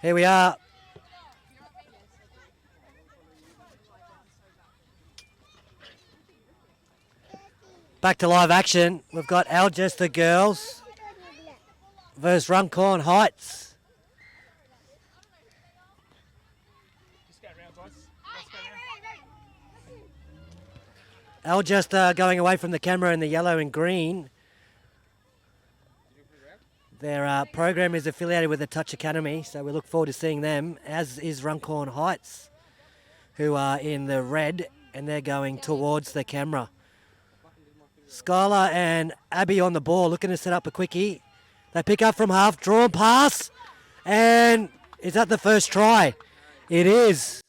Here we are. Back to live action. We've got Algester girls versus Runcorn Heights. Algester going away from the camera in the yellow and green. Their program is affiliated with the Touch Academy, so we look forward to seeing them, as is Runcorn Heights, who are in the red, and they're going towards the camera. Skylar and Abby on the ball, looking to set up a quickie. They pick up from half, drawn pass, and is that the first try? It is.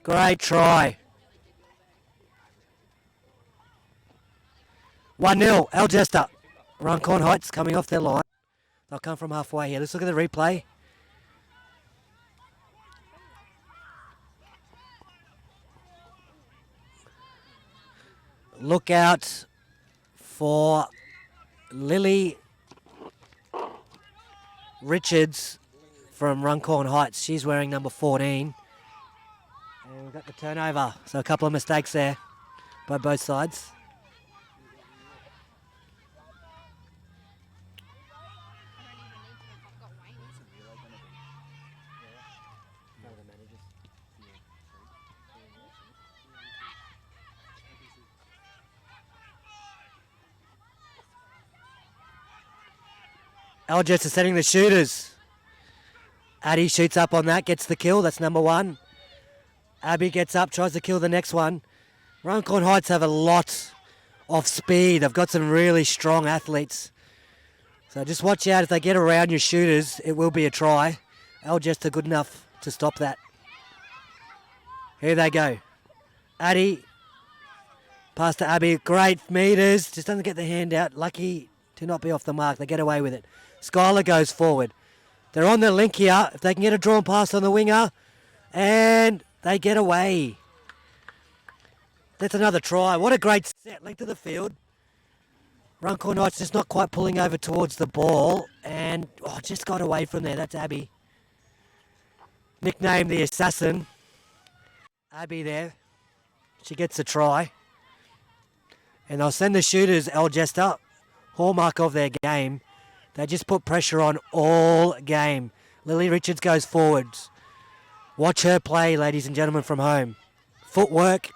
Great try. 1-0, Algester. Runcorn Heights coming off their line. They'll come from halfway here. Let's look at the replay. Look out for Lily Richards from Runcorn Heights. She's wearing number 14. And we've got the turnover. So a couple of mistakes there by both sides. Algester setting the shooters. Addy shoots up on that, gets the kill. That's number 1. Abby gets up, tries to kill the next one. Runcorn Heights have a lot of speed. They've got some really strong athletes. So just watch out if they get around your shooters. It will be a try. Algester good enough to stop that. Here they go. Addy. Pass to Abby. Great meters. Just doesn't get the hand out. Lucky to not be off the mark. They get away with it. Skylar goes forward. They're on the link here. If they can get a drawn pass on the winger. And they get away. That's another try. What a great set. Length of the field. Runcorn Heights just not quite pulling over towards the ball. And just got away from there. That's Abby. Nicknamed the Assassin. Abby there. She gets a try. And they'll send the shooters, Algester. Hallmark of their game. They just put pressure on all game. Lily Richards goes forwards. Watch her play, ladies and gentlemen, from home. Footwork,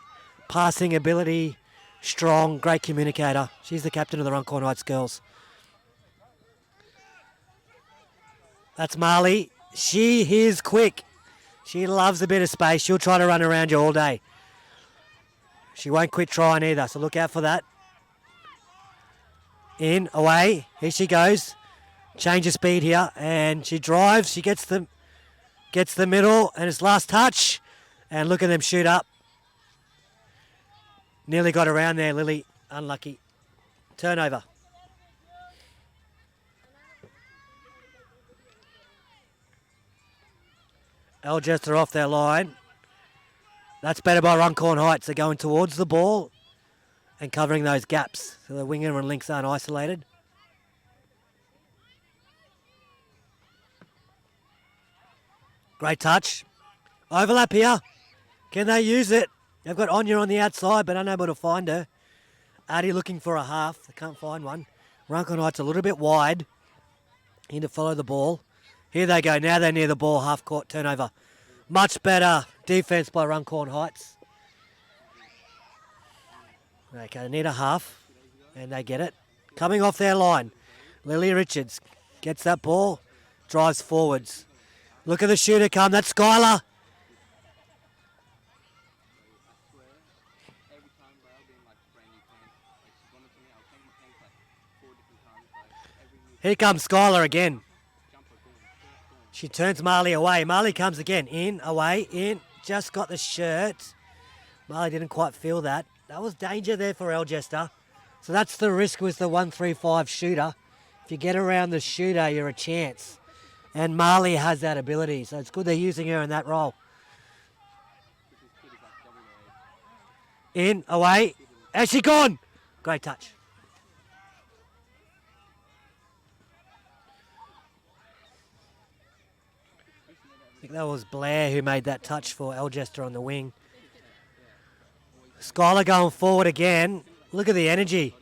passing ability, strong, great communicator. She's the captain of the Runcorn Heights girls. That's Marley. She is quick. She loves a bit of space. She'll try to run around you all day. She won't quit trying either, so look out for that. In, away, here she goes. Change of speed here, and she drives. She gets the middle, and it's last touch. And look at them shoot up. Nearly got around there, Lily. Unlucky. Turnover. Algester off their line. That's better by Runcorn Heights. They're going towards the ball and covering those gaps so the winger and links aren't isolated. Great touch. Overlap here. Can they use it? They've got Anya on the outside but unable to find her. Addy looking for a half. They can't find one. Runcorn Heights a little bit wide. In to follow the ball. Here they go. Now they're near the ball. Half court turnover. Much better defense by Runcorn Heights. Okay, they need a half. And they get it. Coming off their line. Lily Richards gets that ball. Drives forwards. Look at the shooter come. That's Skylar. Here comes Skylar again. She turns Marley away. Marley comes again. In, away, in. Just got the shirt. Marley didn't quite feel that. That was danger there for Algester. So that's the risk with the 1-3-5 shooter. If you get around the shooter, you're a chance. And Marley has that ability. So it's good they're using her in that role. In, away. And she gone. Great touch. think that was Blair who made that touch for Algester on the wing. Skylar going forward again. Look at the energy.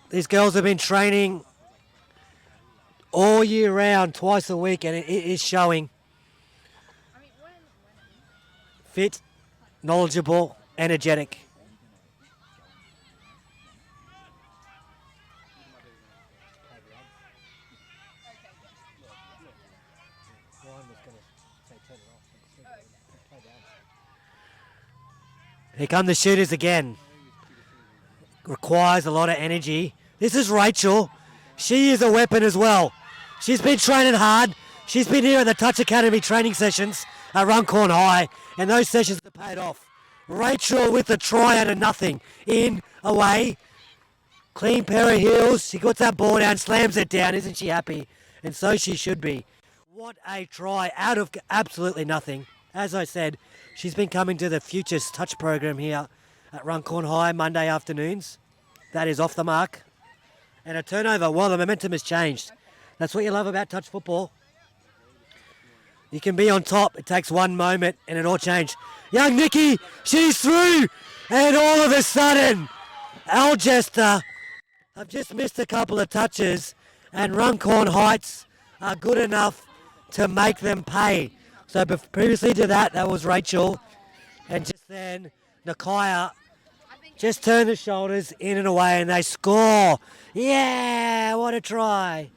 These girls have been training all year round, twice a week, and it is showing. Fit, knowledgeable, energetic. Here come the shooters again. Requires a lot of energy. This is Rachel. She is a weapon as well. She's been training hard. She's been here at the Touch Academy training sessions at Runcorn High, and those sessions have paid off. Rachel with the try out of nothing. In, away. Clean pair of heels. She puts that ball down, slams it down. Isn't she happy? And so she should be. What a try out of absolutely nothing. As I said, she's been coming to the Futures Touch program here at Runcorn High Monday afternoons. That is off the mark. And a turnover. Well, the momentum has changed. That's what you love about touch football. You can be on top. It takes one moment and it all changes. Young Nikki, she's through. And all of a sudden, Algester have just missed a couple of touches. And Runcorn Heights are good enough to make them pay. So previously to that, that was Rachel. And just then, Nakaya just turn the shoulders in and away and they score. Yeah, what a try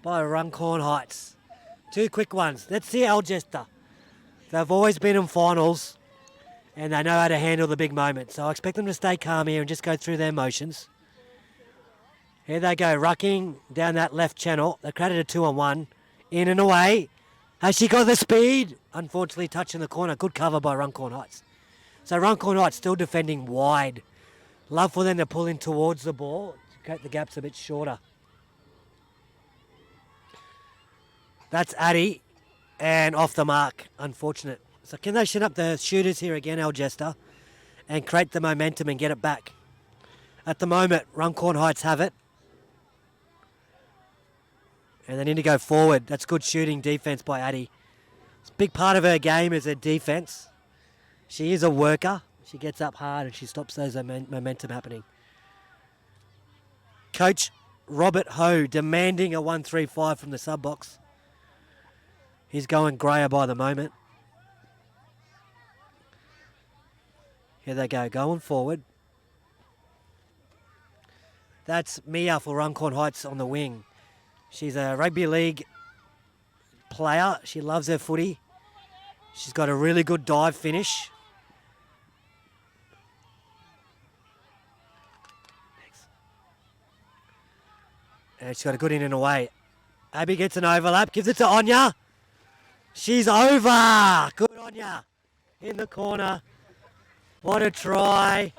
by Runcorn Heights. Two quick ones. Let's see Algester. They've always been in finals and they know how to handle the big moments. So I expect them to stay calm here and just go through their motions. Here they go, rucking down that left channel. They created a 2-on-1. In and away. Has she got the speed? Unfortunately touching the corner. Good cover by Runcorn Heights. So Runcorn Heights still defending wide. Love for them to pull in towards the ball to create the gaps a bit shorter. That's Addy and off the mark. Unfortunate. So can they shin up the shooters here again, Algester, and create the momentum and get it back? At the moment, Runcorn Heights have it. And they need to go forward. That's good shooting defence by Addy. It's a big part of her game is her defence. She is a worker. She gets up hard and she stops those momentum happening. Coach Robert Ho demanding a 1-3-5 from the sub box. He's going grayer by the moment. Here they go, going forward. That's Mia for Runcorn Heights on the wing. She's a rugby league player. She loves her footy. She's got a really good dive finish. And she's got a good in and away. Abby gets an overlap, gives it to Anya. She's over. Good Anya. In the corner. What a try.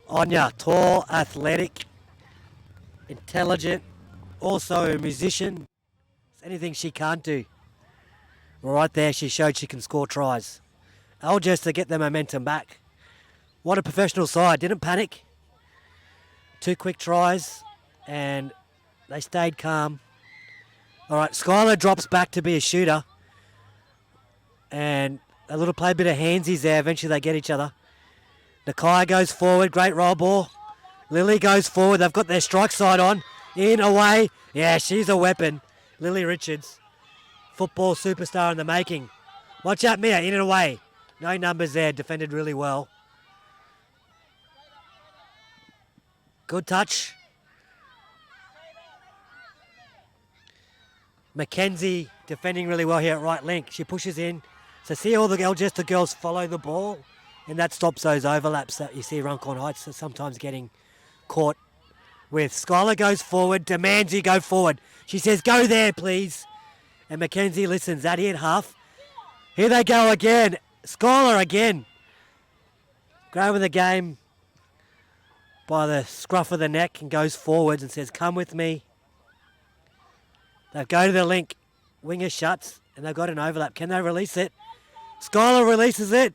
Anya, tall, athletic, intelligent, also a musician. There's anything she can't do. Right there, she showed she can score tries. Algester get their momentum back. What a professional side. Didn't panic. 2 quick tries and they stayed calm. All right, Skylar drops back to be a shooter. And a little play bit of handsies there. Eventually they get each other. Nakai goes forward. Great roll ball. Lily goes forward. They've got their strike side on. In, away. Yeah, she's a weapon. Lily Richards. Football superstar in the making. Watch out, Mia. In and away. No numbers there. Defended really well. Good touch. Mackenzie defending really well here at right link. She pushes in. So see all the Algester girls follow the ball. And that stops those overlaps that you see Runcorn Heights sometimes getting caught with. Skylar goes forward, demands you go forward. She says, go there, please. And Mackenzie listens. That hit half. Here they go again. Skylar again. Grabbing the game by the scruff of the neck and goes forwards and says, come with me. They go to the link. Winger shuts and they've got an overlap. Can they release it? Skylar releases it.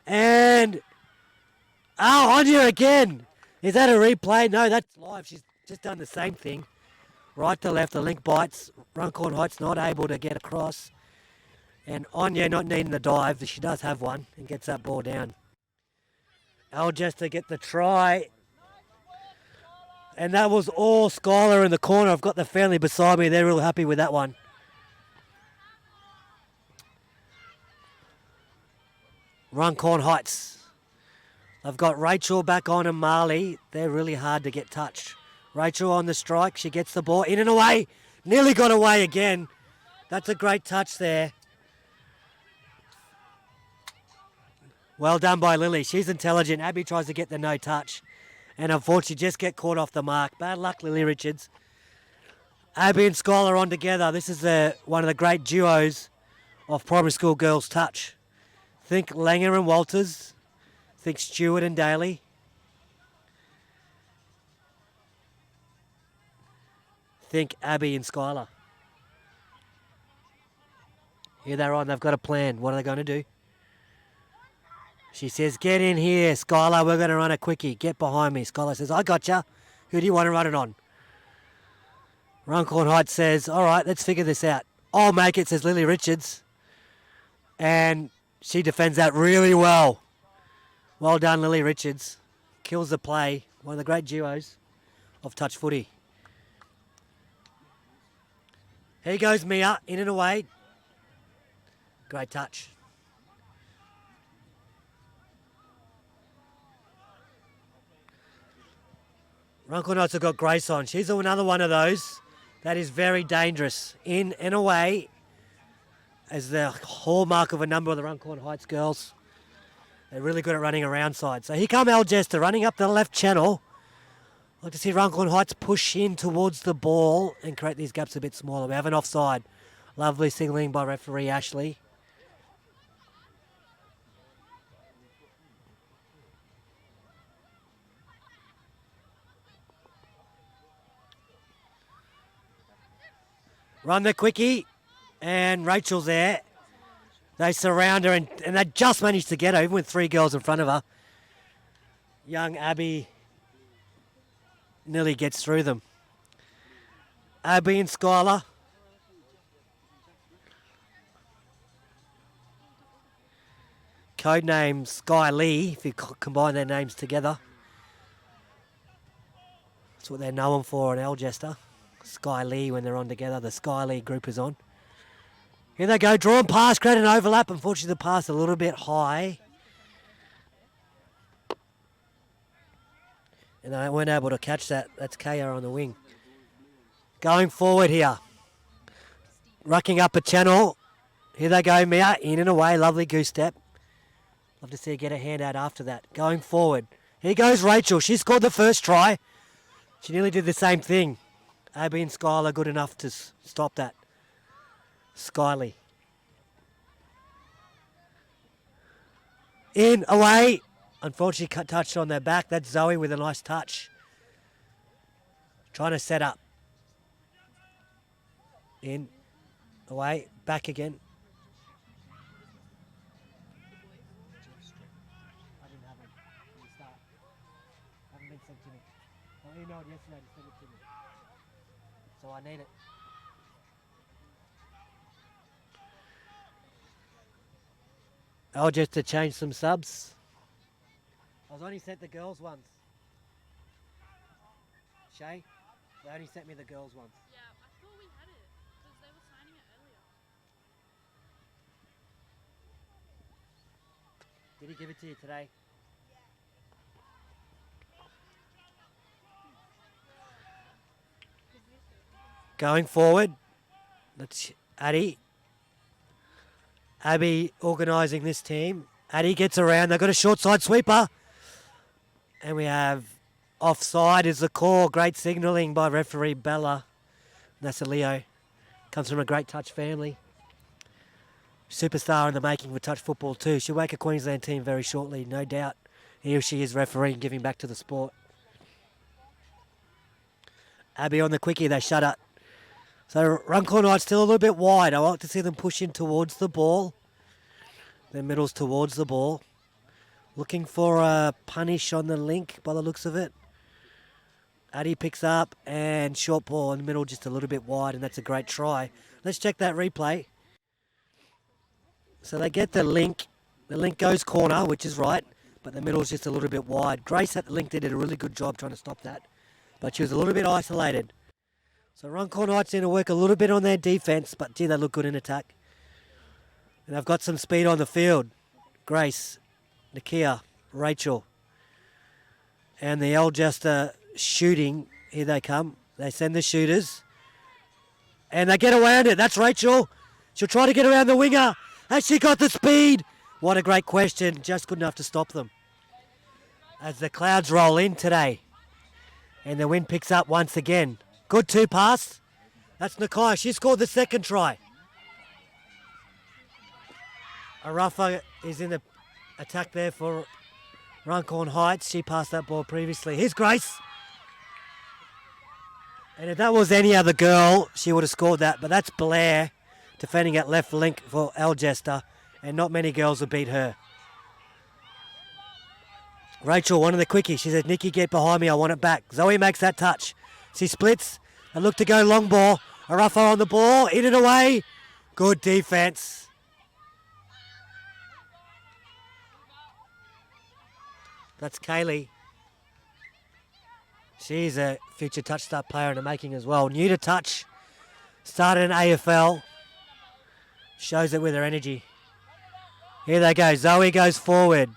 And, Anya again. Is that a replay? No, that's live. She's just done the same thing. Right to left, the link bites. Runcorn Heights not able to get across. And Anya not needing the dive, but she does have one and gets that ball down. Algester get the try. And that was all Skylar in the corner. I've got the family beside me. They're real happy with that one. Runcorn Heights. I've got Rachel back on and Marley. They're really hard to get touched. Rachel on the strike. She gets the ball in and away. Nearly got away again. That's a great touch there. Well done by Lily. She's intelligent. Abby tries to get the no touch. And unfortunately just get caught off the mark. Bad luck, Lily Richards. Abby and Skylar on together. This is one of the great duos of primary school girls touch. Think Langer and Walters. Think Stewart and Daly. Think Abby and Skylar. Here they're on. They've got a plan. What are they going to do? She says, get in here, Skylar. We're going to run a quickie. Get behind me. Skylar says, I gotcha. Who do you want to run it on? Runcorn Heights says, all right, let's figure this out. I'll make it, says Lily Richards. And she defends that really well. Well done, Lily Richards. Kills the play. One of the great duos of touch footy. Here goes Mia, in and away. Great touch. Runcorn Heights have got Grace on. She's another one of those that is very dangerous. In and away as the hallmark of a number of the Runcorn Heights girls. They're really good at running around side. So here come Algester running up the left channel. I'd like to see Runcorn Heights push in towards the ball and create these gaps a bit smaller. We have an offside. Lovely signalling by referee Ashley. Run the quickie, and Rachel's there. They surround her, and they just managed to get her, even with three girls in front of her. Young Abby nearly gets through them. Abby and Skylar. Codename Sky Lee, if you combine their names together. That's what they're known for in Algester. Sky Lee when they're on together. The Sky Lee group is on. Here they go. Drawn pass, create an overlap. Unfortunately, the pass a little bit high. And they weren't able to catch that. That's KR on the wing. Going forward here. Rucking up a channel. Here they go, Mia. In and away. Lovely goose step. Love to see her get a hand out after that. Going forward. Here goes Rachel. She scored the first try. She nearly did the same thing. Abby and Skylar good enough to stop that. Skyly. In, away. Unfortunately, touched on their back. That's Zoe with a nice touch. Trying to set up. In, away, back again. I didn't have it from the start. Haven't been sent to me. I emailed yesterday to send it to me. So I need it. Just to change some subs. I was only sent the girls once. Shay, they only sent me the girls once. Yeah, I thought we had it because they were signing it earlier. Did he give it to you today? Going forward, that's Addie. Abby organising this team. Addie gets around. They've got a short side sweeper. And we have offside is the call. Great signalling by referee Bella. That's a Leo. Comes from a great touch family. Superstar in the making for touch football too. She'll make a Queensland team very shortly, no doubt. Here she is refereeing, giving back to the sport. Abby on the quickie, they shut up. So Runcorn Heights still a little bit wide. I like to see them push in towards the ball. Their middle's towards the ball. Looking for a punish on the link by the looks of it. Addy picks up and short ball in the middle, just a little bit wide, and that's a great try. Let's check that replay. So they get the link. The link goes corner, which is right, but the middle's just a little bit wide. Grace at the link did a really good job trying to stop that, but she was a little bit isolated. So Runcorn Heights need to work a little bit on their defence, but gee, they look good in attack. And they've got some speed on the field. Grace, Nakia, Rachel, and the Algester shooting. Here they come. They send the shooters, and they get around it. That's Rachel. She'll try to get around the winger. Has she got the speed? What a great question. Just good enough to stop them. As the clouds roll in today, and the wind picks up once again. Good 2-pass. That's Nakai. She scored the second try. Arafa is in the attack there for Runcorn Heights. She passed that ball previously. Here's Grace. And if that was any other girl, she would have scored that. But that's Blair defending at left link for Algester. And not many girls will beat her. Rachel, one of the quickies. She said, Nikki, get behind me. I want it back. Zoe makes that touch. She splits and look to go long ball. Arafa on the ball. In and away. Good defense. That's Kaylee. She's a future touch start player in the making as well. New to touch. Started in AFL. Shows it with her energy. Here they go. Zoe goes forward.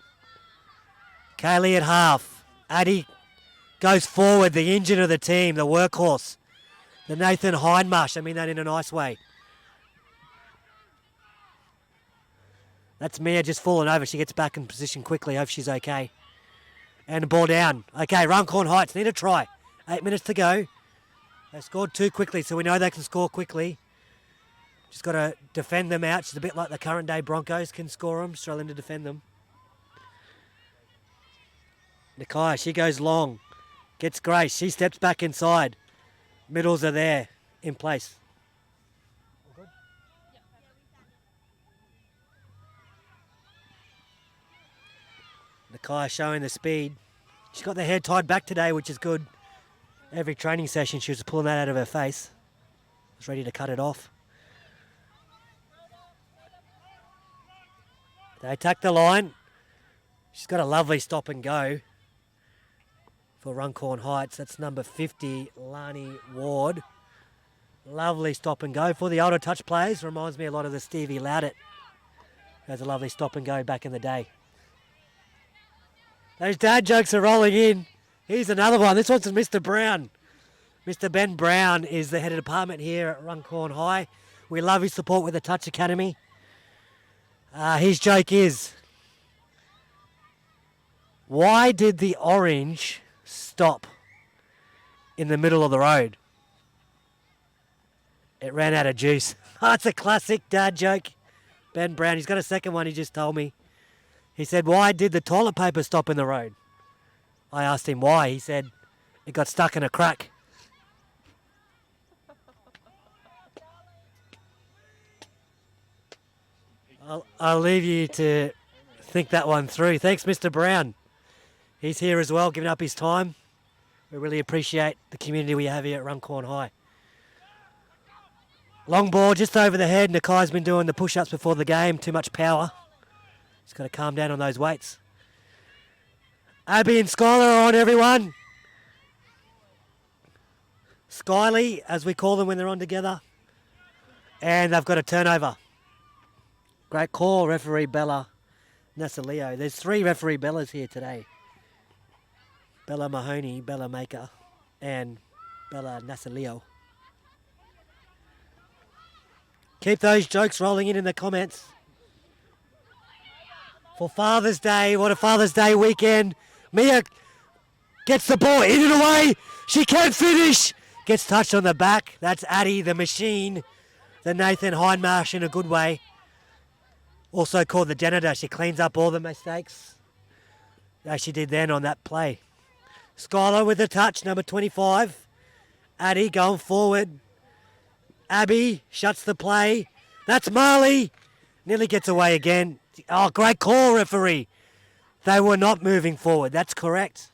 Kaylee at half. Addie goes forward. The engine of the team. The workhorse. The Nathan Hindmarsh. I mean that in a nice way. That's Mia just falling over. She gets back in position quickly. Hope she's okay. And the ball down. Okay, Runcorn Heights need a try. 8 minutes to go. They scored 2 quickly, so we know they can score quickly. Just got to defend them out. She's a bit like the current day Broncos can score them, struggling to defend them. Nakai, she goes long. Gets Grace. She steps back inside. Middles are there, in place. Nakai showing the speed. She's got the hair tied back today, which is good. Every training session, she was pulling that out of her face. Was ready to cut it off. They attack the line. She's got a lovely stop and go for Runcorn Heights. That's number 50, Lani Ward. Lovely stop and go for the older touch players. Reminds me a lot of the Stevie Loudett. Has a lovely stop and go back in the day. Those dad jokes are rolling in. Here's another one. This one's from Mr. Brown. Mr. Ben Brown is the head of department here at Runcorn High. We love his support with the Touch Academy. His joke is, why did the orange stop in the middle of the road? It ran out of juice. That's a classic dad joke. Ben Brown, he's got a second one he just told me. He said, why did the toilet paper stop in the road? I asked him why. He said, it got stuck in a crack. I'll leave you to think that one through. Thanks, Mr. Brown. He's here as well, giving up his time. We really appreciate the community we have here at Runcorn High. Long ball just over the head. Nakai's been doing the push-ups before the game. Too much power. Just got to calm down on those weights. Abby and Skylar are on, everyone. Skyly, as we call them when they're on together. And they've got a turnover. Great call, referee Bella Nasalio. There's 3 referee Bellas here today. Bella Mahoney, Bella Maker, and Bella Nasalio. Keep those jokes rolling in the comments. For Father's Day, what a Father's Day weekend. Mia gets the ball in and away. She can't finish. Gets touched on the back. That's Addie, the machine. The Nathan Hindmarsh in a good way. Also called the janitor. She cleans up all the mistakes as she did then on that play. Skylar with the touch, number 25. Addie going forward. Abby shuts the play. That's Marley. Nearly gets away again. Oh, great call, referee. They were not moving forward. That's correct.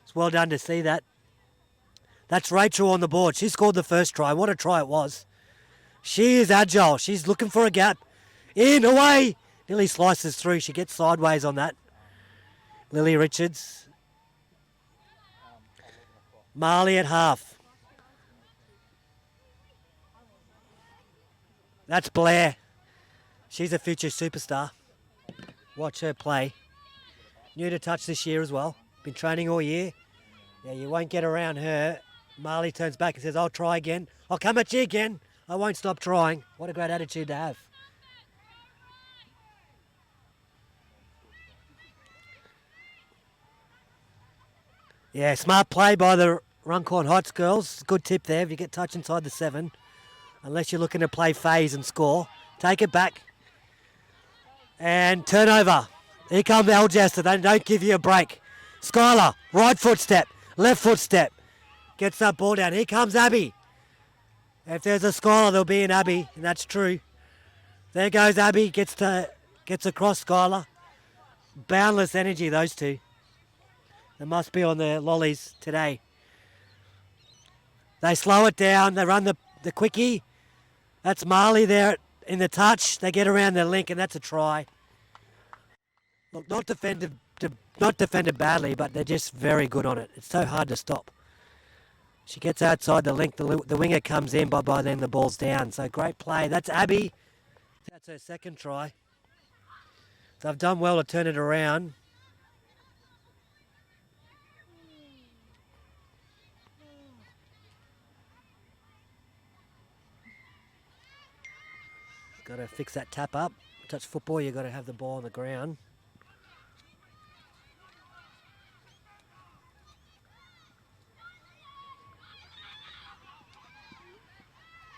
It's well done to see that. That's Rachel on the board. She scored the first try. What a try it was. She is agile. She's looking for a gap. In, away. Nearly slices through. She gets sideways on that. Lily Richards. Marley at half. That's Blair. She's a future superstar. Watch her play. New to touch this year as well. Been training all year. Yeah, you won't get around her. Marley turns back and says, I'll try again. I'll come at you again. I won't stop trying. What a great attitude to have. Yeah, smart play by the Runcorn Heights girls. Good tip there if you get touch inside the 7. Unless you're looking to play phase and score. Take it back. And turnover. Here comes Algester. They don't give you a break. Skylar, right footstep, left footstep. Gets that ball down. Here comes Abby. If there's a Skylar, there'll be an Abby, and that's true. There goes Abby. Gets across Skylar. Boundless energy, those two. They must be on their lollies today. They slow it down. They run the quickie. That's Marley there in the touch. They get around their link, and that's a try. Look, not defended badly, but they're just very good on it. It's so hard to stop. She gets outside the link. The winger comes in, but by then the ball's down. So great play. That's Abby. That's her second try. They've done well to turn it around. Got to fix that tap up. Touch football, you've got to have the ball on the ground.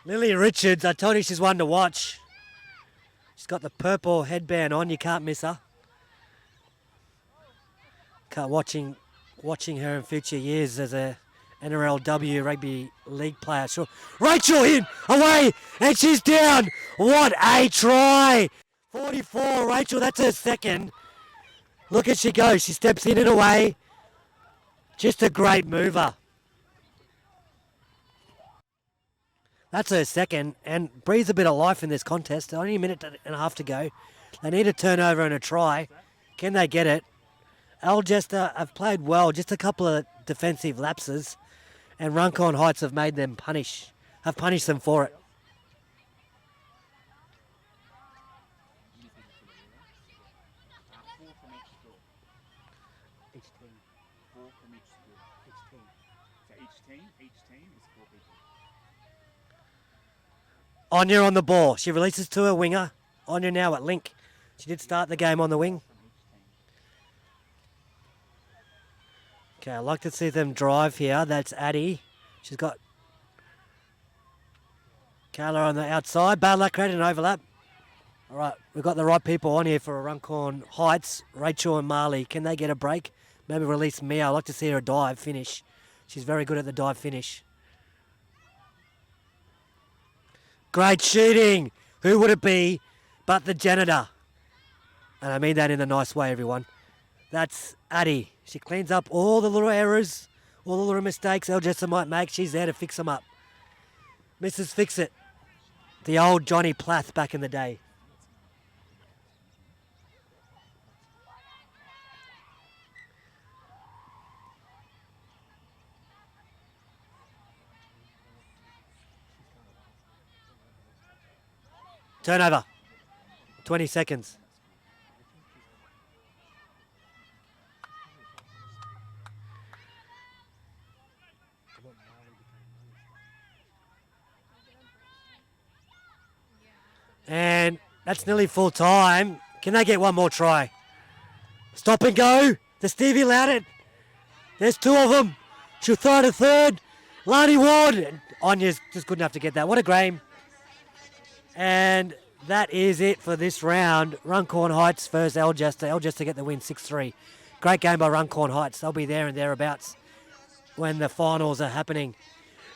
Lily Richards, I told you she's one to watch. She's got the purple headband on, you can't miss her. Watching her in future years as a NRLW rugby league player. Sure. Rachel in, away, and she's down. What a try. 44, Rachel, that's her second. Look at she goes. She steps in and away. Just a great mover. That's her second, and breathes a bit of life in this contest. Only a minute and a half to go. They need a turnover and a try. Can they get it? Algester have played well, just a couple of defensive lapses, and Runcorn Heights have made them have punished them for it. Each team. 4 from each school. Each team. So each team is 4 people. Anya on the ball. She releases to her winger. Anya now at link. She did start the game on the wing. Okay, I like to see them drive here. That's Addie. She's got Kayla on the outside. Bad luck, created an overlap. All right, we've got the right people on here for a Runcorn Heights. Rachel and Marley. Can they get a break? Maybe release Mia. I like to see her dive finish. She's very good at the dive finish. Great shooting. Who would it be but the janitor? And I mean that in a nice way, everyone. That's Addie. She cleans up all the little errors, all the little mistakes Algester might make. She's there to fix them up. Mrs. Fix It. The old Johnny Plath back in the day. Turnover. 20 seconds. And that's nearly full time. Can they get one more try? Stop and go. The Stevie allowed it. There's 2 of them. She'll throw it a third. Lani Ward. And Anya's just good enough to get that. What a game. And that is it for this round. Runcorn Heights versus Algester. Algester get the win 6-3. Great game by Runcorn Heights. They'll be there and thereabouts when the finals are happening.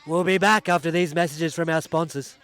We'll be back after these messages from our sponsors.